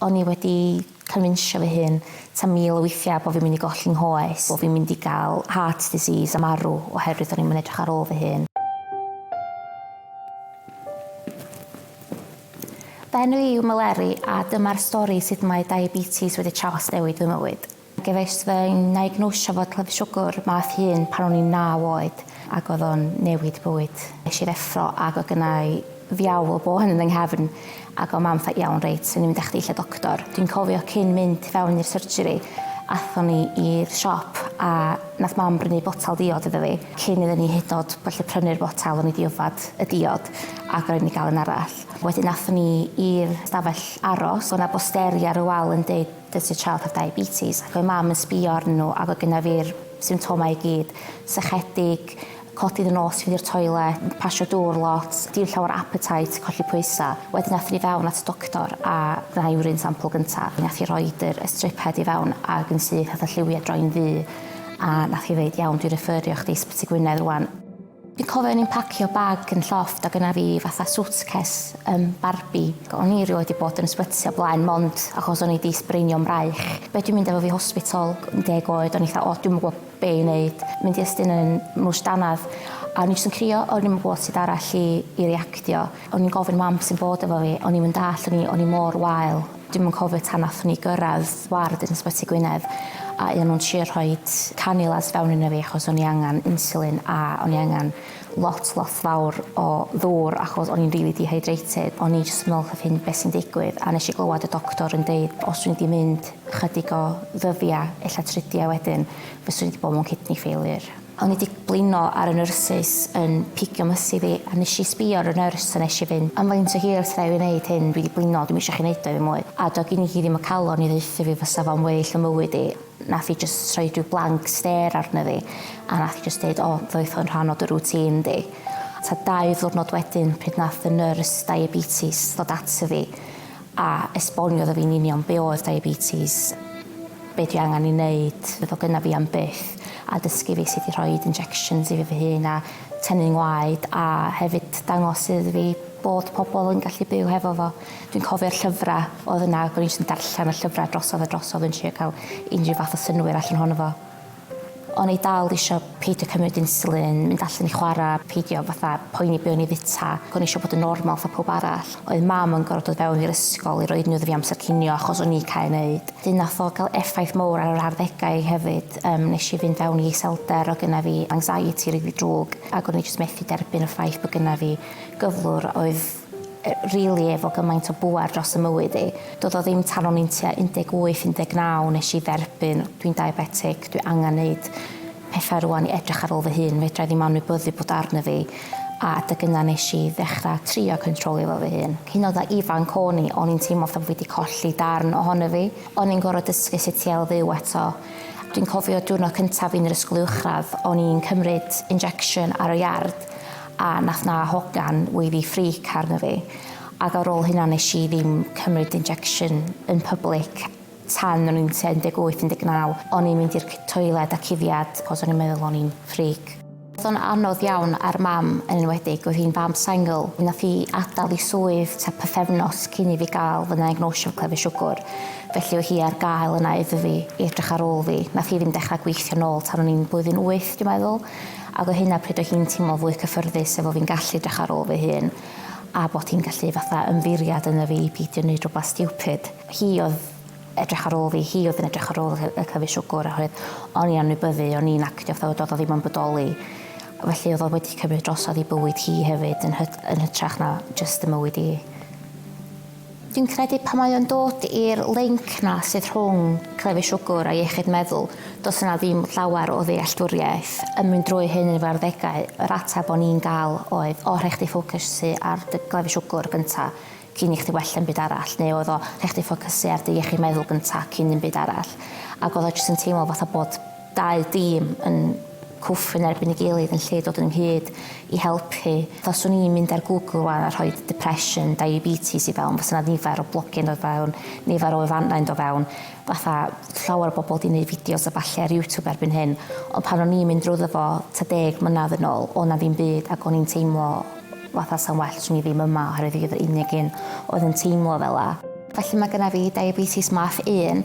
O'n i wedi confinsio fy hun ta 1000 o weithiau bod fi'n mynd i golli'n nghoes, bod fi'n mynd i gael heart disease a marw oherwydd o'n i'n mynd edrych ar ôl fy hun. Enw i yw Meleri a dyma'r stori sut mae diabetes wedi trawsnewid fy mywyd. Gefais fy'n diagnosio fod glefyd siwgr math 1 pan o'n i'n 9 oed ac oedd o'n newid bywyd. Nes i ddeffro ac oedd gynnau fiaw o boen yn nghefn ac o mam ffat iawn reit, sy'n ni'n mynd eich lle doctor. Dwi'n cofio cyn mynd fewn i'r surgery, athon ni i'r siop a nath mam brynu botal diod iddo fi. Cyn iddyn ni hyd yn oed gallu prynu'r botal, o'n i di yfad y diod ac o'n i gael yn arall. Wedyn athon ni i'r stafell aros, o'na bosteri ar y wal yn deud does your child have diabetes. Ac oedd mam yn sbio arnyn nhw ac oedd gyda fi'r symptomau i gyd, sychedig, codi'n y nos, fynd i'r toilet, pasio dŵr lot, dim llawer appetite, colli pwysa. Wedyn nath ni fewn at y doctor a gwna urine sample gyntaf. Nath i roi'r strip head i fewn ac yn syth nath y lliwiau droi'n ddu a nath i ddeud iawn dwi'n referio chdi ysbyty Gwynedd rwan. Dwi'n cofio ni'n pacio bag yn llofft ac yna fi fatha suitcase Barbie. O'n i rioed wedi bod yn ysbyty o blaen mond achos o'n i di sbreinio'n braich. Be dwi'n mynd efo fi hospital yn 10 oed, o'n i dda, dwi'n gwybod be i wneud. Mynd i ystyn yn mwys danadd a o'n i jyst yn crio, o'n i'n gwybod sydd arall i reactio. O'n i'n gofyn mam sy'n bod efo fi, o'n i'n mynd all, o'n i mor wael. Dwi'n mynd cofio tan nath ni gyrraedd ward yn ysbyty Gwynedd a o'n nhw'n trio rhoi canulas fewn yna fi achos o'n i angen insulin a o'n i angen lot fawr o ddŵr achos o'n i'n really dehydrated. O'n i jyst yn meddwl hyn beth sy'n digwydd a nes i glywed y doctor yn deud os dwi'n wedi mynd chydig o ddyddiau, ella tridiau wedyn, fyswn i wedi bod mewn kidney failure. O'n i wedi blino ar y nyrsys yn pigio mysu fi a nes i sbio ar y nyrs a nes i fynd am faint o hir sydd ei wneud hyn, dwi wedi blino, dwi'n eisiau chi wneud o fi mwy. A do gyn i hi ddim y calon i ddeutha fi fysa fo'n well y mywyd i. Nath i just rhoi rhyw blank stare arno fi a nath i just deud, ddoeth o'n rhan o dy rŵtín di. Ta 2 ddiwrnod wedyn pryd nath y nyrs diabetes ddod ato fi a esboniodd o fi'n union be oedd diabetes, be dwi angen i wneud, fydd o gyna fi am byth a dysgu fi sut i rhoi injections i fi hun a tynnu'n ngwaed a hefyd dangos iddo fi bod pobl yn gallu byw hefo fo. Dwi'n cofio'r llyfrau oedd yna, o'n i'n just yn darllen y llyfrau drosodd yn trio cael unrhyw fath o synwyr allan ohono fo. O'n i dal isio peidio cymryd insulin, mynd allan i chwarae, peidio fatha poeni be o'n i fita. O'n i isio bod yn normal fatha pob arall. Oedd mam yn gorfod dod fewn i'r ysgol i roed nhw iddo fi amser cinio achos o'n i cael neud. Dyn nath o gael effaith mowr ar yr arddegau hefyd. Nes i fynd fewn i iselder o gyna fi anxiety rili drwg ac o'n i jyst methu derbyn y ffaith bod gyna fi gyflwr oedd really efo gymaint o bŵer dros y mywyd i. Doedd o ddim tan o'n i'n tua 18-19 nes i dderbyn, dwi'n diabetic, dwi angen neud pethau rwan i edrych ar ôl fy hun, fedra i ddim anwybyddu bod arno fi a dy gyna nes i ddechrau trio controlio fo fy hun. Hyn oedd a ifanc o'n i'n teimlo fatha bod wedi colli darn ohono fi. O'n i'n gorfod dysgu sut i fyw eto. Dwi'n cofio diwrnod cyntaf fi'n yr ysgol uwchradd, o'n i'n cymryd injection ar y iard a nath na hogan wedi ffric arno fi. Ac ar ôl hynna nes i ddim cymryd injection yn public tan o'n i'n 18-19. O'n i'n mynd i'r toiled a cuddiad achos o'n i'n meddwl o'n i'n ffric. Oedd o'n anodd iawn ar mam yn enwedig, oedd hi'n fam sengl. Nath hi adael i swydd ta pythefnos cyn i fi gael fy diagnosio glefyd siwgr. Felly oedd hi ar gael yna iddo fi i edrych ar ôl fi. Nath hi ddim dechrau gweithio nôl tan o'n i'n blwyddyn 8, dwi'n meddwl. Ac o hynna pryd o hi'n teimlo fwy cyffyrddus efo fi'n gallu edrych ar ôl fy hun a bod hi'n gallu fatha ymddiriad yna fi i beidio wneud rhywbeth stupid. Hi oedd edrych ar ôl fi, hi oedd yn edrych ar ôl y glefyd siwgr oherwydd o'n i anwybyddu, o'n i'n actio fatha oedd o ddim yn bodoli. Felly oedd o wedi cymryd drosodd i bywyd hi hefyd yn hytrach na just y mywyd i. Dwi'n credu pan mae o'n dod i'r link na sydd rhwng glefyd siwgr a iechyd meddwl, does yna ddim llawer o ddealltwriaeth. Yn mynd drwy hyn yn yr arddegau, yr ateb o'n i'n gael oedd rhaid chdi ffocysu ar dy glefyd siwgr gyntaf cyn i chdi wella yn byd arall, neu oedd o rhaid chdi ffocysu ar dy iechyd meddwl gyntaf cyn yn byd arall. Ac oedd o jyst yn teimlo fatha bod 2 dîm yn cwff yn erbyn ei gilydd yn lle dod yn ynghyd i helpu. Os o'n i'n mynd ar Google rwan a rhoi depression, diabetes i fewn, fysa 'na nifer o blogyn dod fewn, nifer o efannau'n dod fewn. Fatha llawer o bobl wedi gwneud fideos a falle ar YouTube erbyn hyn. Ond pan o'n i'n mynd drwyddo fo ta 10 mlynedd yn ôl, o'n na ddim byd ac o'n i'n teimlo fatha sa'n well swn i ddim yma oherwydd fi oedd yr unig un oedd yn teimlo fel 'a. Felly mae genna fi diabetes math 1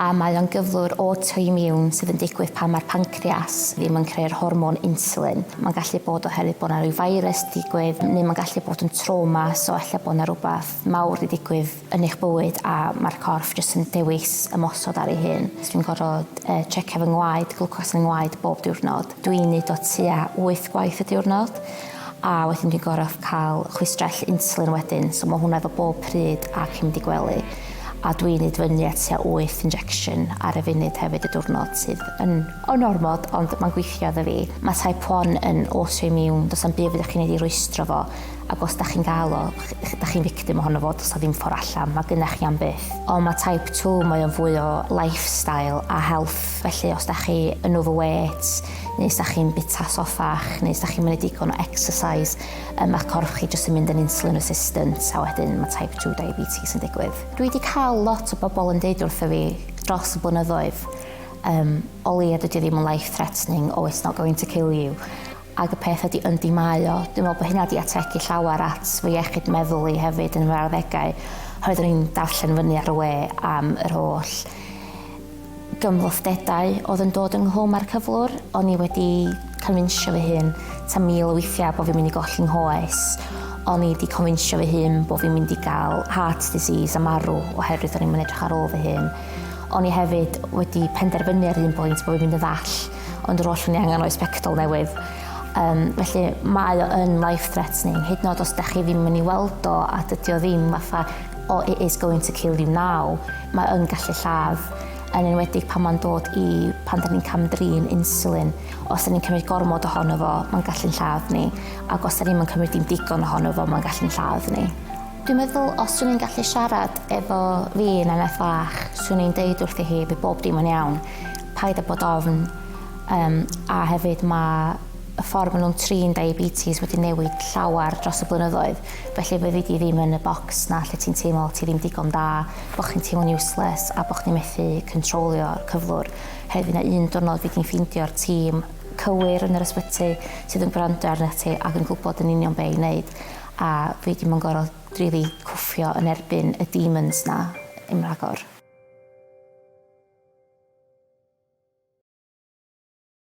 a mae o'n gyflwr autoimmune sydd yn digwydd pan mae'r pancreas ddim yn creu'r hormon insulin. Mae'n gallu bod oherwydd bod yna rhyw virus digwydd, neu mae'n gallu bod yn trauma, so allan bod yna rhywbeth mawr wedi digwydd yn eich bywyd a mae'r corff jyst yn dewis ymosod ar ei hun. So dwi'n gorfod checio fy ngwaed, glwcos yn ngwaed bob diwrnod. Dwi'n neud o tua 8 gwaith y diwrnod. A wedyn dwi'n gorfod cael chwistrell insulin wedyn, so mae hwnna efo bob pryd ac yn mynd i gwely. A dwi'n neud fyny at tua 8 injection ar y funud hefyd y diwrnod sydd yn ormod, ond mae'n gweithio iddo fi. Mae type 1 yn autoimmune, does am byd fyddwch chi'n neud i rwystro fo, ac os da chi'n gael o, da chi'n victim ohono fo, does da ddim ffordd allan, mae gynnach chi am byth. Ond mae type 2 mae o'n fwy o lifestyle a health, felly os da chi yn overweight, neu os da chi'n bita soffach, neu os da chi'n mynd digon o exercise, mae corff chi jyst yn mynd yn insulin resistant, a wedyn mae type 2 diabetes yn digwydd. Dwi wedi cael lot o bobl yn deud wrtho fi dros y blynyddoedd, o leia dydy ddim yn life-threatening, oh, it's not going to kill you. Ac y peth ydy yndi mae o. Dwi'n meddwl bod hynna wedi ategu llawer at fy iechyd meddwl i hefyd yn fy arddegau. Roedd ni'n darllen fyny ar y we am yr holl gymhlethdedau oedd yn dod ynghlwm â'r cyflwr. O'n i wedi confinsio fy hun tan 1000 o weithiau bod fi'n mynd i golli nghoes. O'n i wedi confinsio fy hun bod fi'n mynd i gael heart disease a marw oherwydd o'n i'n mynd edrych ar ôl fy hun. O'n i hefyd wedi penderfynu ar un pwynt bod fi'n mynd yn ddall, ond yr oll o'n i angen o'i sbectol newydd. Felly mae o yn life-threatening, hyd yn oed os da chi ddim yn ei weld o a dydy o ddim fatha, oh, it is going to kill you now, mae yn gallu lladd. Yn enwedig pan mae'n dod i pan da ni'n camdrin insulin. Os da ni'n cymryd gormod ohono fo, mae'n gallu'n lladd ni. Ac os da ni'n cymryd dim digon ohono fo, mae'n gallu'n lladd ni. Dwi'n meddwl, os dwi'n gallu siarad efo fi yn eneth fach, swn i'n deud wrthi hi bydd bob dim yn iawn, paid â bod ofn. A hefyd mae y ffordd maen nhw'n trin diabetes wedi newid llawer dros y blynyddoedd. Felly fyddi di ddim yn y bocs na lle ti'n teimlo ti ddim digon da, bod chi'n teimlo'n useless a bod chi'n methu controlio'r cyflwr. Hefyd yna un diwrnod fi di'n ffeindio'r tîm cywir yn yr ysbyty sydd yn gwrando arnat ti ac yn gwybod yn union be i wneud. A fi ddim yn gorfod rili cwffio yn erbyn y demons na, im ragor.